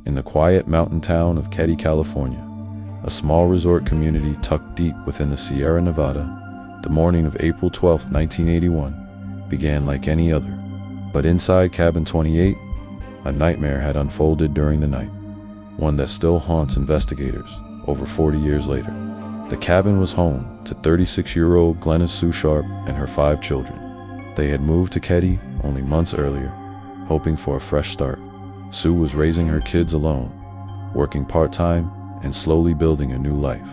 in the quiet mountain town of Keddie, California, a small resort community tucked deep within the Sierra Nevada. The morning of April 12, 1981, began like any other. But inside Cabin 28, a nightmare had unfolded during the night, one that still haunts investigators over 40 years later. The cabin was home to 36-year-old Glennis Sue Sharp and her 5 children. They had moved to Keddie only months earlier, hoping for a fresh start. Sue was raising her kids alone, working part-time and slowly building a new life.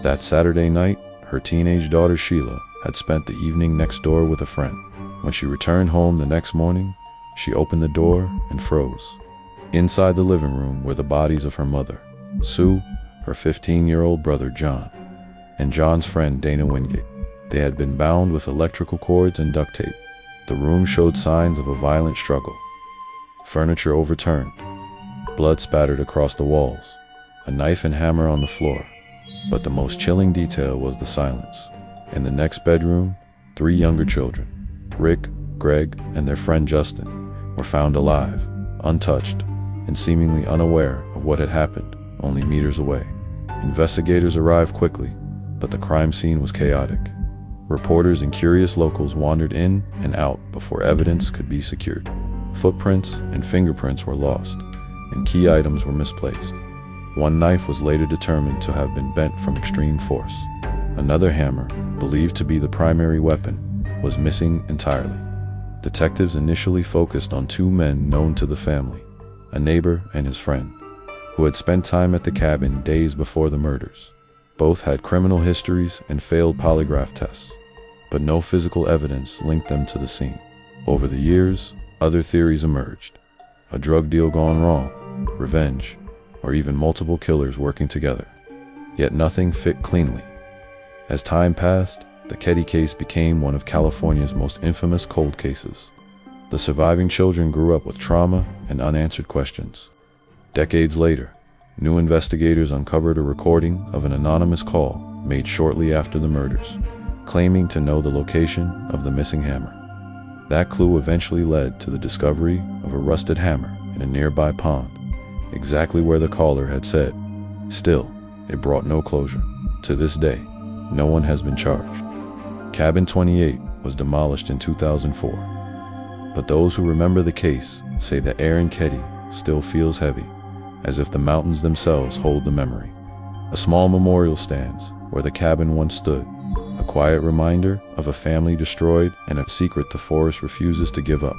That Saturday night, her teenage daughter Sheila had spent the evening next door with a friend. When she returned home the next morning, she opened the door and froze. Inside the living room were the bodies of her mother, Sue, her 15-year-old brother John, and John's friend Dana Wingate. They had been bound with electrical cords and duct tape. The room showed signs of a violent struggle. Furniture overturned, blood spattered across the walls, a knife and hammer on the floor. But the most chilling detail was the silence. In the next bedroom, 3 younger children, Rick, Greg, and their friend Justin, were found alive, untouched, and seemingly unaware of what had happened only meters away. Investigators arrived quickly, but the crime scene was chaotic. Reporters and curious locals wandered in and out before evidence could be secured. Footprints and fingerprints were lost, and key items were misplaced. One knife was later determined to have been bent from extreme force. Another hammer, believed to be the primary weapon, was missing entirely. Detectives initially focused on 2 men known to the family, a neighbor and his friend, who had spent time at the cabin days before the murders. Both had criminal histories and failed polygraph tests, but no physical evidence linked them to the scene. Over the years, other theories emerged: a drug deal gone wrong, revenge, or even multiple killers working together. Yet nothing fit cleanly. As time passed, the Keddie case became one of California's most infamous cold cases. The surviving children grew up with trauma and unanswered questions. Decades later, new investigators uncovered a recording of an anonymous call made shortly after the murders, claiming to know the location of the missing hammer. That clue eventually led to the discovery of a rusted hammer in a nearby pond, exactly where the caller had said. Still, it brought no closure. To this day, no one has been charged. Cabin 28 was demolished in 2004, but those who remember the case say the air in Keddie still feels heavy, as if the mountains themselves hold the memory. A small memorial stands where the cabin once stood, a quiet reminder of a family destroyed and a secret the forest refuses to give up.